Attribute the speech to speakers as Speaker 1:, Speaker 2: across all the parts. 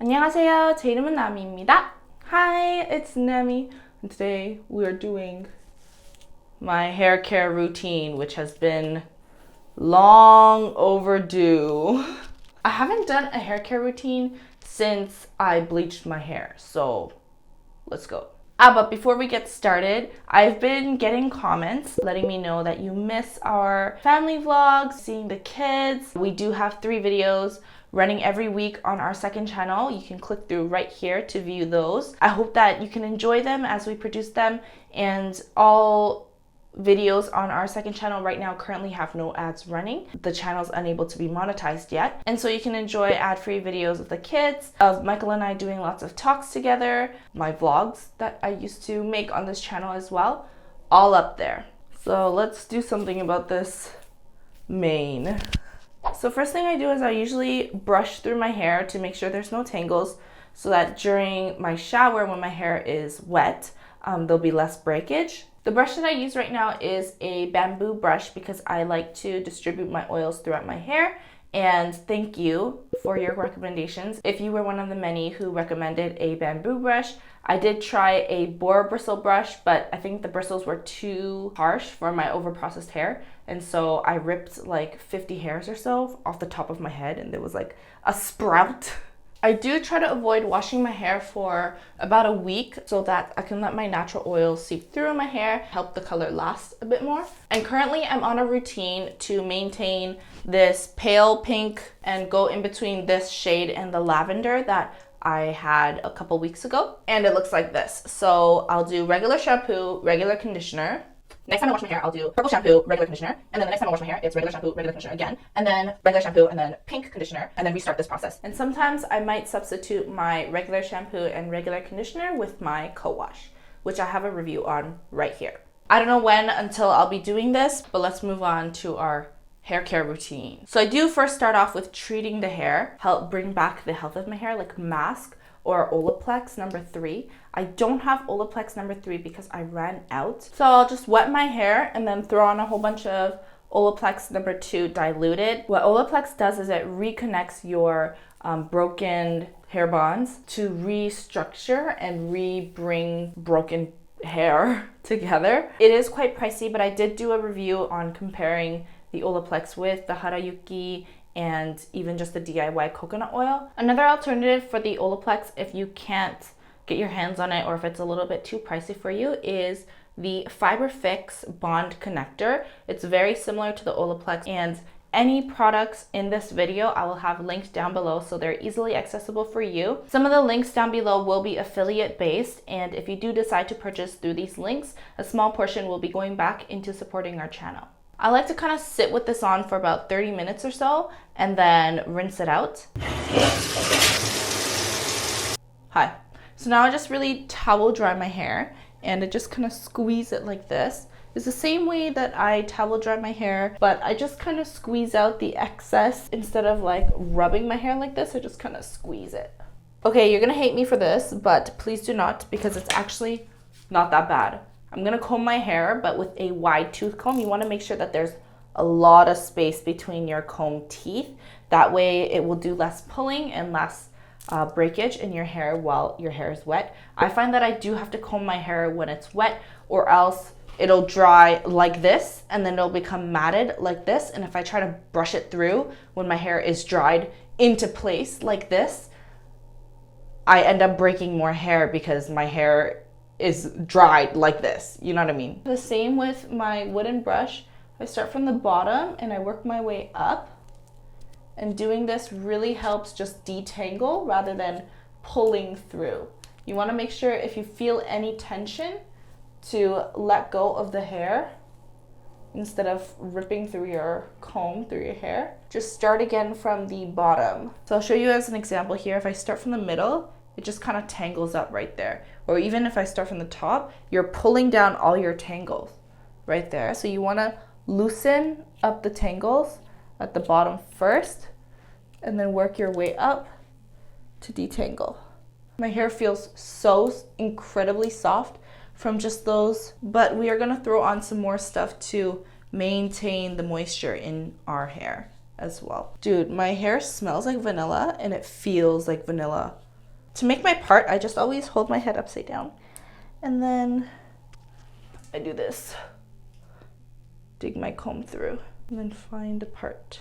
Speaker 1: 안녕하세요. 제 이름은 나미입니다. Hi, it's Nami. And today we are doing my hair care routine, which has been long overdue. I haven't done a hair care routine since I bleached my hair, so let's go. But before we get started, I've been getting comments letting me know that you miss our family vlogs, seeing the kids. We do have 3 videos running every week on our second channel. You can click through right here to view those. I hope that you can enjoy them as we produce them, and all videos on our second channel right now currently have no ads running. The channel's unable to be monetized yet, and so you can enjoy ad-free videos of the kids, of Michael and I doing lots of talks together, my vlogs that I used to make on this channel as well, all up there. So let's do something about this mane. So first thing I do is I usually brush through my hair to make sure there's no tangles, so that during my shower when my hair is wet, there'll be less breakage. The brush that I use right now is a bamboo brush because I like to distribute my oils throughout my hair. And thank you for your recommendations. If you were one of the many who recommended a bamboo brush, I did try a boar bristle brush, but I think the bristles were too harsh for my overprocessed hair. And so I ripped like 50 hairs or so off the top of my head, and there was like a sprout. I do try to avoid washing my hair for about a week so that I can let my natural oil seep through my hair, help the color last a bit more. And currently I'm on a routine to maintain this pale pink and go in between this shade and the lavender that I had a couple weeks ago. And it looks like this. So I'll do regular shampoo, regular conditioner. Next time I wash my hair, I'll do purple shampoo, regular conditioner, and then the next time I wash my hair, it's regular shampoo, regular conditioner again, and then regular shampoo, and then pink conditioner, and then restart this process. And sometimes I might substitute my regular shampoo and regular conditioner with my co-wash, which I have a review on right here. I don't know when until I'll be doing this, but let's move on to our hair care routine. So I do first start off with treating the hair, help bring back the health of my hair, like mask or Olaplex number 3. I don't have Olaplex number 3 because I ran out. So I'll just wet my hair and then throw on a whole bunch of Olaplex number 2 diluted. What Olaplex does is it reconnects your broken hair bonds to restructure and re-bring broken hair together. It is quite pricey, but I did do a review on comparing the Olaplex with the Harayuki and even just the DIY coconut oil. Another alternative for the Olaplex, if you can't get your hands on it or if it's a little bit too pricey for you, is the Fiber Fix Bond Connector. It's very similar to the Olaplex, and any products in this video I will have linked down below so they're easily accessible for you. Some of the links down below will be affiliate based, and if you do decide to purchase through these links, a small portion will be going back into supporting our channel. I like to kind of sit with this on for about 30 minutes or so and then rinse it out. Hi. So now I just really towel dry my hair, and I just kind of squeeze it like this. It's the same way that I towel dry my hair, but I just kind of squeeze out the excess instead of like rubbing my hair like this. I just kind of squeeze it. Okay, you're gonna hate me for this, but please do not, because it's actually not that bad. I'm gonna comb my hair, but with a wide tooth comb. You wanna make sure that there's a lot of space between your comb teeth. That way it will do less pulling and less breakage in your hair while your hair is wet. I find that I do have to comb my hair when it's wet, or else it'll dry like this and then it'll become matted like this. And if I try to brush it through when my hair is dried into place like this, I end up breaking more hair because my hair is dried like this. You know what I mean? The same with my wooden brush. I start from the bottom and I work my way up. And doing this really helps just detangle rather than pulling through. You want to make sure if you feel any tension to let go of the hair instead of ripping through your comb through your hair. Just start again from the bottom. So I'll show you as an example here. If I start from the middle, it just kind of tangles up right there. Or even if I start from the top, you're pulling down all your tangles right there. So you want to loosen up the tangles at the bottom first, and then work your way up to detangle. My hair feels so incredibly soft from just those, but we are gonna throw on some more stuff to maintain the moisture in our hair as well. Dude, my hair smells like vanilla and it feels like vanilla To make my part, I just always hold my head upside down. And then I do this. Dig my comb through and then find a part.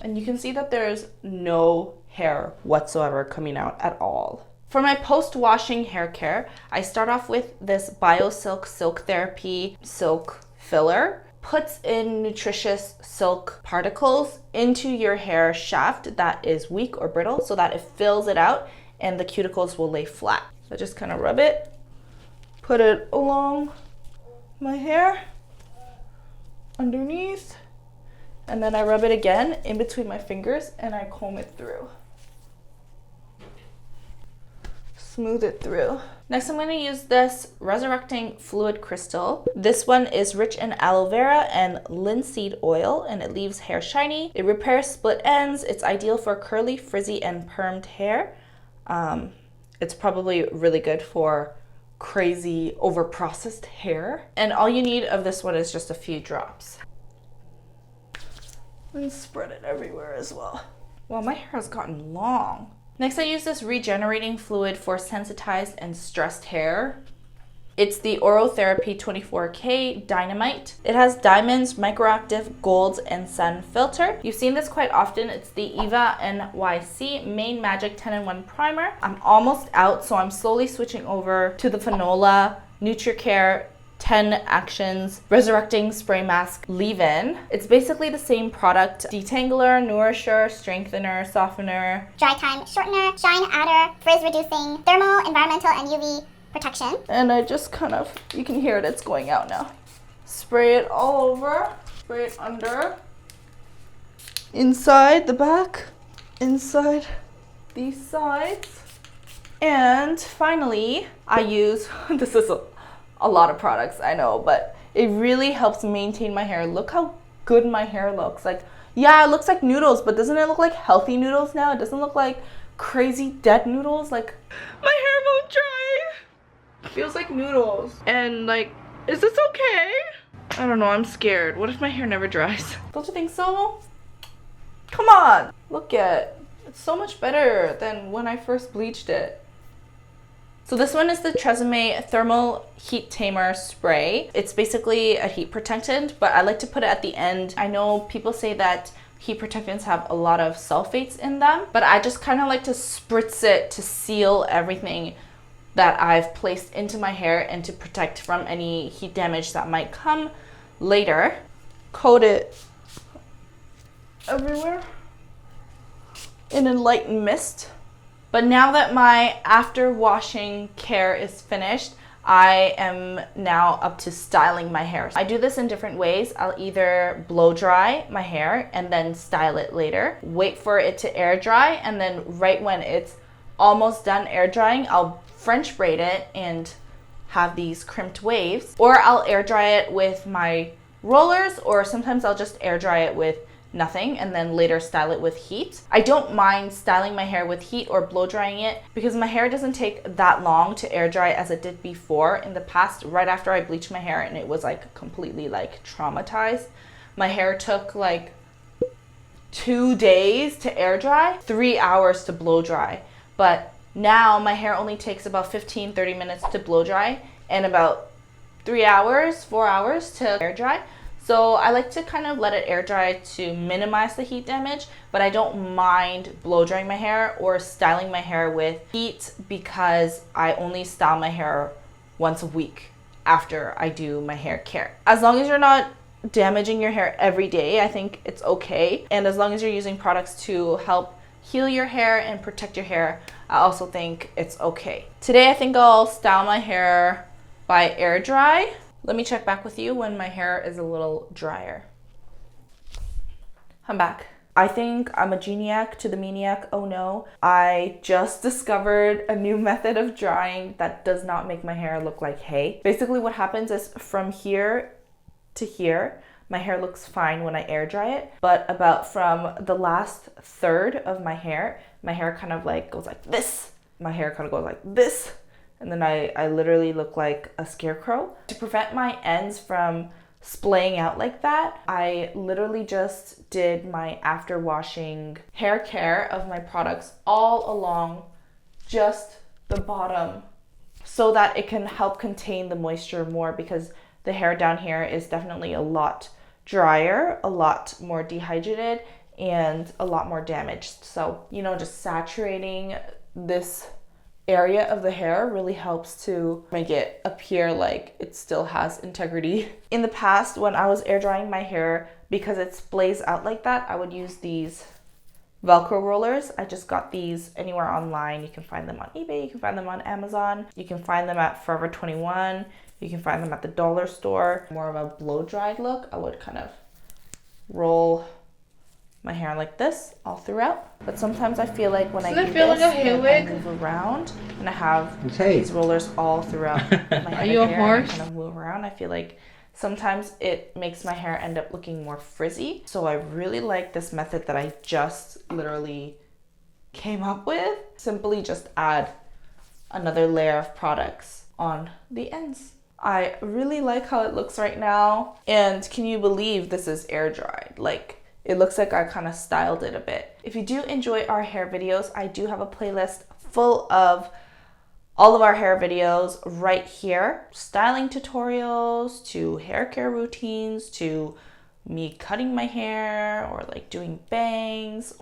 Speaker 1: And you can see that there's no hair whatsoever coming out at all. For my post-washing hair care, I start off with this BioSilk Silk Therapy Silk Filler. Puts in nutritious silk particles into your hair shaft that is weak or brittle so that it fills it out and the cuticles will lay flat. So I just kind of rub it, put it along my hair, underneath, and then I rub it again in between my fingers and I comb it through. Smooth it through. Next, I'm going to use this Resurrecting Fluid Crystal. This one is rich in aloe vera and linseed oil, and it leaves hair shiny. It repairs split ends. It's ideal for curly, frizzy, and permed hair. It's probably really good for crazy, overprocessed hair. And all you need of this one is just a few drops. And spread it everywhere as well. Wow, my hair has gotten long. Next, I use this regenerating fluid for sensitized and stressed hair. It's the Orotherapy 24K Dynamite. It has diamonds, microactive, golds, and sun filter. You've seen this quite often. It's the Eva NYC Main Magic 10-in-1 Primer. I'm almost out, so I'm slowly switching over to the Fanola NutriCare 10 Actions Resurrecting Spray Mask Leave-In. It's basically the same product. Detangler, nourisher, strengthener, softener,
Speaker 2: dry time shortener, shine adder, frizz reducing, thermal, environmental, and UV protection.
Speaker 1: And I just kind of, you can hear it, it's going out now. Spray it all over, spray it under, inside the back, inside these sides. And finally, I use, this is a lot of products, I know, but it really helps maintain my hair. Look how good my hair looks. Like, yeah, it looks like noodles, but doesn't it look like healthy noodles now? It doesn't look like crazy dead noodles. Like, my hair won't dry. It feels like noodles. And like, is this okay? I don't know, I'm scared. What if my hair never dries? Don't you think so? Come on, look at it. It's so much better than when I first bleached it. So this one is the Tresemme Thermal Heat Tamer Spray. It's basically a heat protectant, but I like to put it at the end. I know people say that heat protectants have a lot of sulfates in them, but I just kind of like to spritz it to seal everything that I've placed into my hair and to protect from any heat damage that might come later. Coat it everywhere in a light mist. But now that my after washing care is finished, I am now up to styling my hair. I do this in different ways. I'll either blow dry my hair and then style it later, wait for it to air dry, and then right when it's almost done air drying, I'll French braid it and have these crimped waves. Or I'll air dry it with my rollers, or sometimes I'll just air dry it with nothing and then later style it with heat. I don't mind styling my hair with heat or blow drying it because my hair doesn't take that long to air dry as it did before. In the past, right after I bleached my hair and it was like completely like traumatized, my hair took like 2 days to air dry, 3 hours to blow dry. But now my hair only takes about 15-30 minutes to blow dry and about 3 hours, 4 hours to air dry. So I like to kind of let it air dry to minimize the heat damage, but I don't mind blow drying my hair or styling my hair with heat because I only style my hair once a week after I do my hair care. As long as you're not damaging your hair every day, I think it's okay. And as long as you're using products to help heal your hair and protect your hair, I also think it's okay. Today I think I'll style my hair by air dry. Let me check back with you when my hair is a little drier. I'm back. I think I'm a geniac to the maniac. Oh no. I just discovered a new method of drying that does not make my hair look like hay. Basically what happens is from here to here, my hair looks fine when I air dry it, but about from the last third of my hair kind of like goes like this. My hair kind of goes like this. And then I literally look like a scarecrow. To prevent my ends from splaying out like that. I literally just did my after washing hair care of my products all along just the bottom so that it can help contain the moisture more, because the hair down here is definitely a lot drier, a lot more dehydrated, and a lot more damaged. So, you know, just saturating this area of the hair really helps to make it appear like it still has integrity. In the past, when I was air drying my hair, because it splays out like that, I would use these Velcro rollers. I just got these anywhere online. You can find them on eBay, you can find them on Amazon, you can find them at Forever 21, you can find them at the dollar store. More of a blow dried look, I would kind of roll my hair like this all throughout. But sometimes I feel like when I do this and I move around and I have these rollers all throughout my head. Are you a horse? And I kind of move around, I feel like sometimes it makes my hair end up looking more frizzy. So I really like this method that I just literally came up with. Simply just add another layer of products on the ends. I really like how it looks right now. And can you believe this is air dried? Like, it looks like I kind of styled it a bit. If you do enjoy our hair videos, I do have a playlist full of all of our hair videos right here. Styling tutorials, to hair care routines, to me cutting my hair or like doing bangs,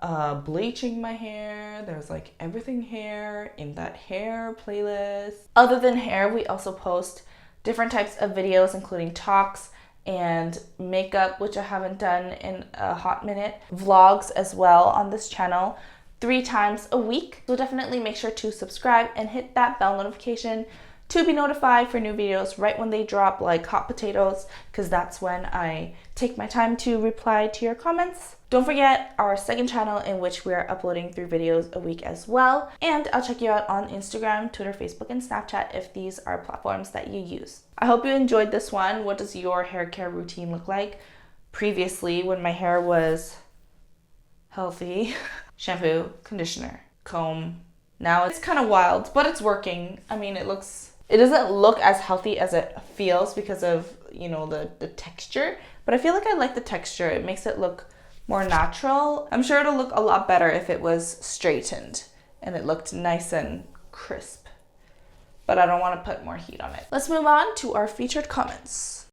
Speaker 1: bleaching my hair. There's like everything hair in that hair playlist. Other than hair, we also post different types of videos, including talks and makeup, which I haven't done in a hot minute, vlogs as well on this channel 3 times a week. So definitely make sure to subscribe and hit that bell notification to be notified for new videos right when they drop, like hot potatoes, because that's when I take my time to reply to your comments. Don't forget our second channel, in which we are uploading 3 videos a week as well. And I'll check you out on Instagram, Twitter, Facebook, and Snapchat if these are platforms that you use. I hope you enjoyed this one. What does your hair care routine look like? Previously, when my hair was healthy, shampoo, conditioner, comb. Now it's kind of wild, but it's working. I mean, it doesn't look as healthy as it feels because of, you know, the texture, but I feel like I like the texture. It makes it look more natural. I'm sure it'll look a lot better if it was straightened and it looked nice and crisp, but I don't want to put more heat on it. Let's move on to our featured comments.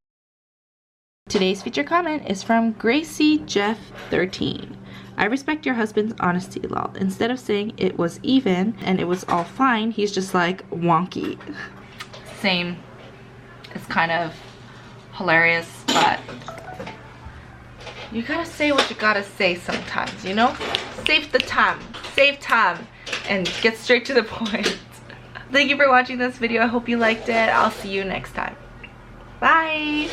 Speaker 1: Today's featured comment is from Gracie Jeff 13. I respect your husband's honesty, lol. Instead of saying it was even and it was all fine, he's just like wonky. Same. It's kind of hilarious, but you gotta say what you gotta say sometimes, you know? Save time, and get straight to the point. Thank you for watching this video. I hope you liked it. I'll see you next time. Bye!